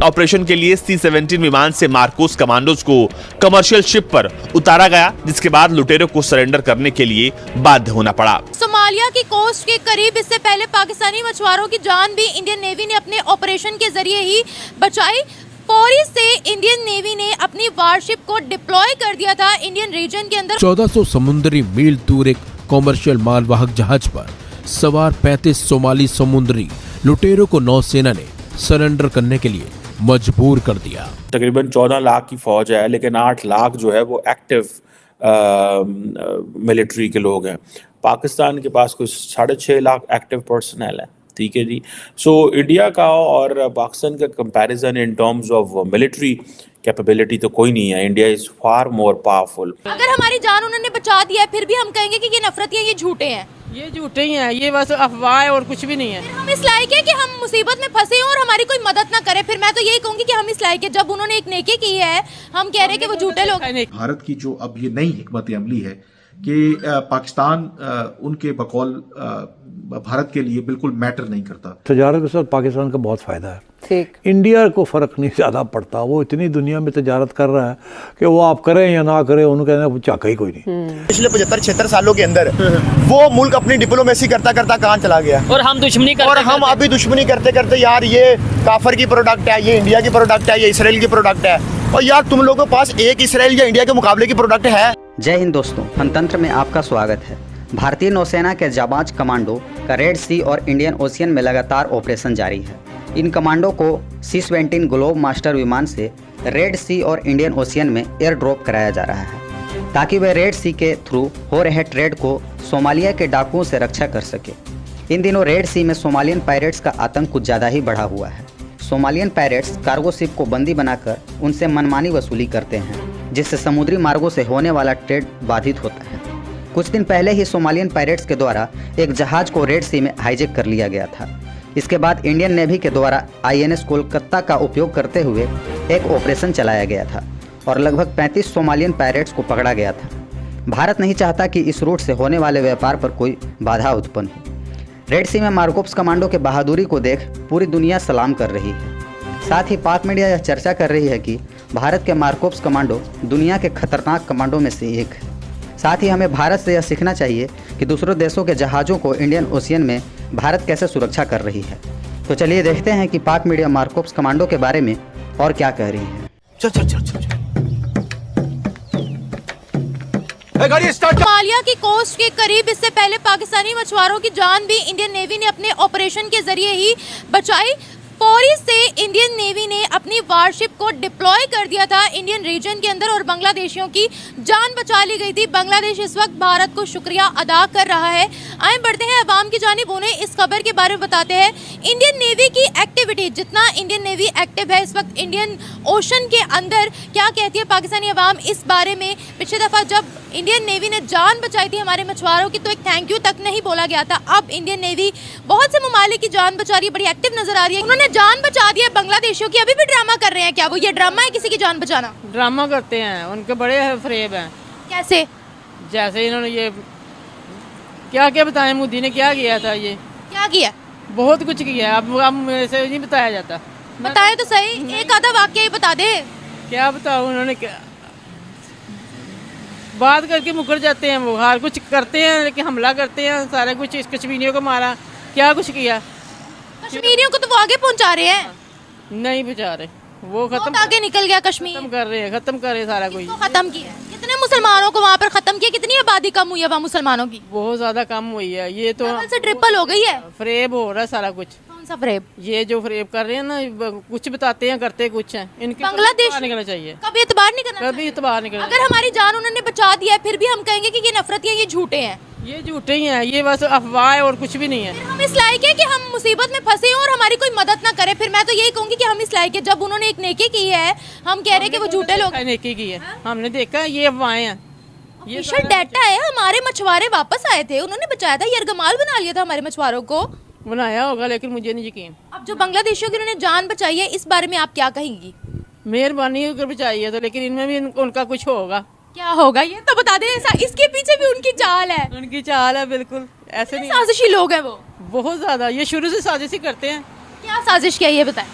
Operation के लिए C-17 विमान से मार्कोस कमांडोज को कमर्शियल शिप पर उतारा गया, जिसके बाद लुटेरों को सरेंडर करने के लिए बाध्य होना पड़ा। सोमालिया की कोस्ट के करीब इससे पहले पाकिस्तानी मछुआरों की जान भी इंडियन नेवी ने अपने ऑपरेशन के जरिए ही बचाई। पौरी से इंडियन नेवी ने अपनी वारशिप को डिप्लॉय कर दिया था इंडियन रीजन के अंदर। 1400 समुद्री मील दूर एक कॉमर्शियल मालवाहक जहाज पर सवार 35 सोमाली समुद्री लुटेरों को नौसेना ने सरेंडर करने के लिए मजबूर कर दिया। तकरीबन 14 लाख की फौज है, लेकिन 8 लाख जो है वो एक्टिव मिलिट्री के लोग हैं। पाकिस्तान के पास कुछ 6.5 लाख एक्टिव पर्सनल है। ठीक है जी। सो इंडिया का और पाकिस्तान का comparison in terms of military capability तो कोई नहीं है। India is far more powerful. अगर हमारी जान उन्होंने बचा दिया है, फिर भी हम कहेंगे कि ये नफरत है, ये झूठे हैं। ये झूठे ही हैं, ये बस अफवाह है और कुछ भी नहीं है। हम इस लायक है कि हम मुसीबत में फंसे और हमारी कोई मदद ना करे। फिर मैं तो यही कहूंगी कि हम इस लायक है। जब उन्होंने एक नेकी की है, हम कह रहे हैं कि वो झूठे लोग। भारत की जो अब ये नई हिकमत अमली है कि पाकिस्तान उनके बकौल भारत के लिए बिल्कुल मैटर नहीं करता। तजारत के साथ पाकिस्तान का बहुत फायदा है। ठीक। इंडिया को फर्क नहीं ज्यादा पड़ता, वो इतनी दुनिया में तजारत कर रहा है कि वो आप करें या ना करें, उन्होंने कहना चाका ही कोई नहीं। पिछले 75-76 सालों के अंदर वो मुल्क अपनी डिप्लोमेसी करता करता कहाँ चला गया, और हम दुश्मनी करते, और हम अभी दुश्मनी करते करते यार ये काफर की प्रोडक्ट है, ये इंडिया की प्रोडक्ट है, ये इसराइल की प्रोडक्ट है। और यार तुम लोगों के पास एक इसराइल या इंडिया के मुकाबले की प्रोडक्ट है। जय हिंद दोस्तों, फनतंत्र में आपका स्वागत है। भारतीय नौसेना के जाबाज कमांडो का रेड सी और इंडियन ओशियन में लगातार ऑपरेशन जारी है। इन कमांडो को C-17 ग्लोब मास्टर विमान से रेड सी और इंडियन ओशियन में एयर ड्रॉप कराया जा रहा है, ताकि वह रेड सी के थ्रू हो रहे ट्रेड को सोमालिया के डाकुओं से रक्षा कर सके। इन दिनों रेड सी में सोमालियन पायरेट्स का आतंक कुछ ज़्यादा ही बढ़ा हुआ है। सोमालियन पायरेट्स कार्गो शिप को बंदी बनाकर उनसे मनमानी वसूली करते हैं, जिससे समुद्री मार्गों से होने वाला ट्रेड बाधित होता है। कुछ दिन पहले ही सोमालियन पायरेट्स के द्वारा एक जहाज को रेड सी में हाईजैक कर लिया गया था। इसके बाद इंडियन नेवी के द्वारा INS कोलकाता का उपयोग करते हुए एक ऑपरेशन चलाया गया था और लगभग 35 सोमालियन पायरेट्स को पकड़ा गया था। भारत नहीं चाहता कि इस रूट से होने वाले व्यापार पर कोई बाधा उत्पन्न हो। रेड सी में मार्कोप्स कमांडो के बहादुरी को देख पूरी दुनिया सलाम कर रही है। साथ ही पाक मीडिया यह चर्चा कर रही है कि भारत के मार्कोप्स कमांडो दुनिया के खतरनाक कमांडो में से एक है। साथ ही हमें भारत से यह सीखना चाहिए कि दूसरों देशों के जहाज़ों को इंडियन ओशियन में भारत कैसे सुरक्षा कर रही है। तो चलिए देखते हैं कि पाक मीडिया मार्कोप्स कमांडो के बारे में और क्या कह रही है। सोमालिया की कोस्ट के करीब इससे पहले पाकिस्तानी मछुआरों की जान भी इंडियन नेवी ने अपने ऑपरेशन के जरिए ही बचाई। पौरी से इंडियन नेवी ने अपनी वारशिप को डिप्लॉय कर दिया था इंडियन रीजन के अंदर और बांग्लादेशियों की जान बचा ली गई थी। बांग्लादेश इस वक्त भारत को शुक्रिया अदा कर रहा है। आए बढ़ते हैं अवाम की जानिब, उन्हें इस खबर के बारे में बताते हैं। इंडियन नेवी की एक्टिविटी, जितना इंडियन नेवी एक्टिव है इस वक्त इंडियन ओशन के अंदर, क्या कहती है पाकिस्तानी अवाम इस बारे में। पिछले दफ़ा जब इंडियन नेवी ने जान बचाई थी हमारे मछुआरों की, तो एक थैंक यू तक नहीं बोला गया था। अब इंडियन नेवी बहुत से ममालिक की जान बचा रही है, बड़ी एक्टिव नजर आ रही है। उन्होंने जान बचा दी है बांग्लादेशियों की, अभी भी ड्रामा कर रहे हैं क्या? वो ये ड्रामा है किसी की जान बचाना? ड्रामा करते हैं, उनके बड़े फरेब हैं। कैसे? जैसे इन्होंने ये क्या क्या बताया, मोदी ने क्या किया था, ये क्या किया? बहुत कुछ किया। अब मेरे से नहीं बताया जाता। बताए तो सही, एक आधा वाक्य ही बता दे। क्या बताओ, उन्होंने क्या बात करके मुकर जाते हैं। वो हर कुछ करते हैं, लेकिन हमला करते हैं, सारा कुछ इस कश्मीरियों को मारा, क्या कुछ किया। कश्मीरियों को तो वो आगे पहुंचा रहे हैं। नहीं पहुंचा रहे, वो खत्म आगे निकल गया कश्मीर। खत्म कर रहे हैं, खत्म कर रहे हैं सारा कुछ। खत्म किया, कितने मुसलमानों को वहाँ पर खत्म किया? कितनी आबादी कम हुई है वहाँ मुसलमानों की? बहुत ज्यादा कम हुई है। ये तो से ट्रिपल हो गई है। फरेब हो रहा है सारा कुछ। कौन सा फरेब? ये जो फरेब कर रहे हैं ना, कुछ बताते हैं करते कुछ हैं। इनके बांग्लादेश निकलना चाहिए, कभी इतबार नहीं करना, कभी इतबार नहीं करना। अगर हमारी जान उन्होंने बचा दिया है, फिर भी हम कहेंगे कि ये नफरत है, ये झूठे हैं। ये झूठे ही हैं, ये बस अफवाह है और कुछ भी नहीं है। हम इस लायक है कि हम मुसीबत में फंसे और हमारी कोई मदद ना करे। फिर मैं तो यही कहूंगी कि हम इस लायक है। जब उन्होंने एक नेकी की है, हम कह रहे हैं कि वो झूठे लोग। नेकी की है, हमने देखा, ये अफवाहें हैं। ये डाटा है, हमारे मछुआरे वापस आए थे, उन्होंने बचाया था, यरगमाल बना लिया था हमारे मछुआरों को। बनाया होगा, लेकिन मुझे नहीं यकीन। अब जो बांग्लादेशियों की उन्होंने जान बचाई है, इस बारे में आप क्या कहेंगी? मेहरबानी अगर बचाई है तो, लेकिन इनमें भी उनका कुछ होगा। क्या होगा ये तो बता दे। इसके पीछे भी उनकी चाल है। उनकी चाल है, बिल्कुल ऐसे नहीं। साजिशी लोग हैं वो, बहुत ज्यादा। ये शुरू से साजिश ही करते हैं। क्या साजिश क्या है ये बताएं।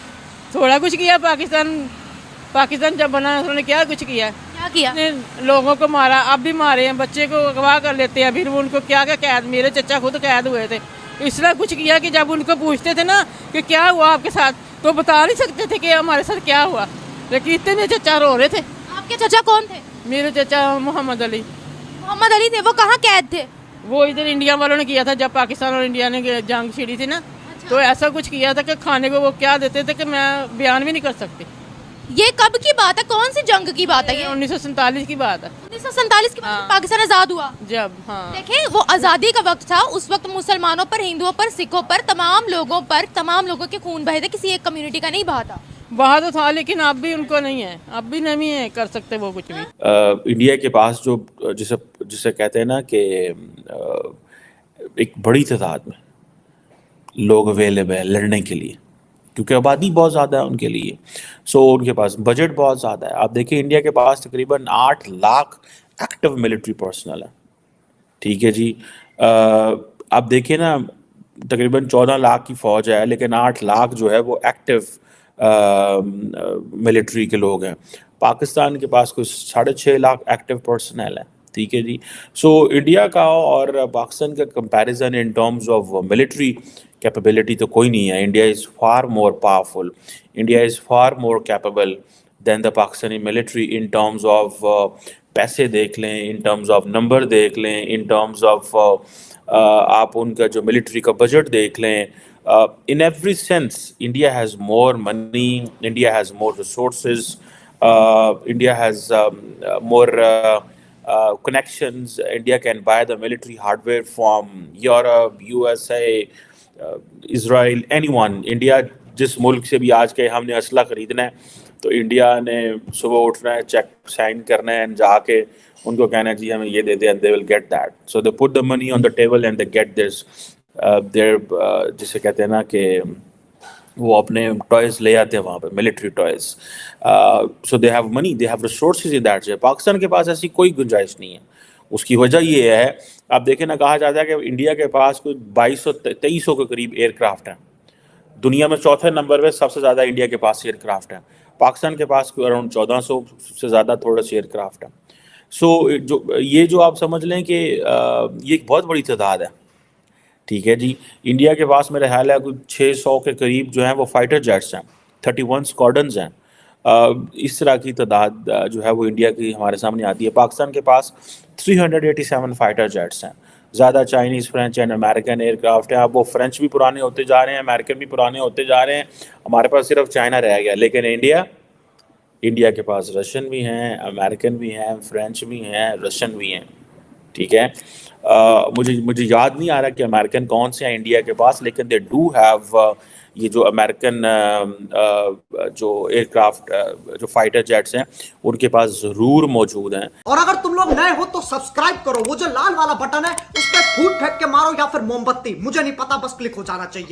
थोड़ा कुछ किया पाकिस्तान जब बना उन्होंने क्या कुछ किया, क्या किया? ने लोगों को मारा, अब भी मारे हैं, बच्चे को अगवा कर लेते हैं, फिर वो उनको क्या क्या कैद, मेरे चचा खुद कैद हुए थे। इस तरह कुछ किया कि जब उनको पूछते थे ना कि क्या हुआ आपके साथ, तो बता नहीं सकते थे कि हमारे साथ क्या हुआ, लेकिन इतने चचा रो रहे थे। आपके चचा कौन थे? मेरे चचा मोहम्मद अली थे। वो कहाँ कैद थे? वो इधर इंडिया वालों ने किया था, जब पाकिस्तान और इंडिया ने जंग छिड़ी थी ना, तो ऐसा कुछ किया था कि खाने को वो क्या देते थे कि मैं बयान भी नहीं कर सकती। ये कब की बात है? कौन सी जंग की बात है? ये 1947 की बात है। 1947 की बात है, पाकिस्तान आजाद हुआ जब। हाँ, देखें, वो आज़ादी का वक्त था। उस वक्त मुसलमानों पर, हिंदुओं पर, सिखों पर, तमाम लोगों के खून बहे थे, किसी एक कम्युनिटी का नहीं बहा था। वहाँ तो था, लेकिन अब भी उनको नहीं है, अब भी नहीं है कर सकते वो कुछ भी। इंडिया के पास जो जिसे कहते हैं ना कि एक बड़ी तादाद में लोग अवेलेबल है लड़ने के लिए, क्योंकि आबादी बहुत ज़्यादा है उनके लिए। सो उनके पास बजट बहुत ज़्यादा है। आप देखिए इंडिया के पास तकरीबन 8 लाख एक्टिव मिलिट्री पर्सनल है, ठीक है जी। आप देखिए ना, तकरीबन 14 लाख की फ़ौज है, लेकिन 8 लाख जो है वो एक्टिव मिलिट्री के लोग हैं। पाकिस्तान के पास कुछ 6.5 लाख एक्टिव पर्सनल है, ठीक है जी। सो इंडिया का और पाकिस्तान का comparison in terms of military capability तो कोई नहीं है। India is far more powerful, India is far more capable than the Pakistani military in terms of पैसे देख लें, इन टर्म्स ऑफ नंबर देख लें, इन टर्म्स ऑफ आप उनका जो मिलिट्री का बजट देख लें। In every sense, India has more money, India has more resources, India has more connections. India can buy the military hardware from Europe, USA, Israel, anyone. India जिस मुल्क से भी आज के हमने असला खरीदना है, तो इंडिया ने सुबह उठना है, चेक साइन करना है, जाके उनको कहना है जी हमें ये दे दे, and they will get that. So they put the money on the table and they get this. जिसे कहते हैं ना कि वो अपने टॉयज़ ले आते हैं वहाँ पे, military toys. So they have money, they have resources in that. Pakistan के पास ऐसी कोई गुंजाइश नहीं है। उसकी वजह ये है, आप देखें ना, कहा जाता है कि इंडिया के पास कोई 2200-2300 के करीब एयरक्राफ्ट हैं। दुनिया में चौथे नंबर पे सबसे ज़्यादा इंडिया के पास एयरक्राफ्ट हैं। पाकिस्तान के पास कोई अराउंड 1400 से ज़्यादा थोड़े से एयरक्राफ्ट हैं। सो जो आप समझ लें कि ये एक बहुत बड़ी तादाद है, ठीक है जी। इंडिया के पास मेरा ख्याल है कुछ 600 के करीब जो हैं वो फाइटर जेट्स हैं, 31 स्क्वाड्रन्स हैं। इस तरह की तादाद जो है वो इंडिया की हमारे सामने आती है। पाकिस्तान के पास 387 फाइटर जेट्स हैं। ज़्यादा Chinese, French and American aircraft हैं। अब वो फ्रेंच भी पुराने होते जा रहे हैं, अमेरिकन भी पुराने होते जा रहे हैं, हमारे पास सिर्फ चाइना रह गया। लेकिन इंडिया के पास रशियन भी हैं, अमेरिकन भी हैं, फ्रेंच भी हैं, रशियन भी हैं, ठीक है। मुझे याद नहीं आ रहा कि अमेरिकन कौन से हैं इंडिया के पास, लेकिन दे डू हैव ये जो अमेरिकन जो एयरक्राफ्ट जो फाइटर जेट्स हैं उनके पास ज़रूर मौजूद हैं। और अगर तुम लोग नए हो तो सब्सक्राइब करो, वो जो लाल वाला बटन है उस पर फूट फेंक के मारो या फिर मोमबत्ती, मुझे नहीं पता, बस क्लिक हो जाना चाहिए।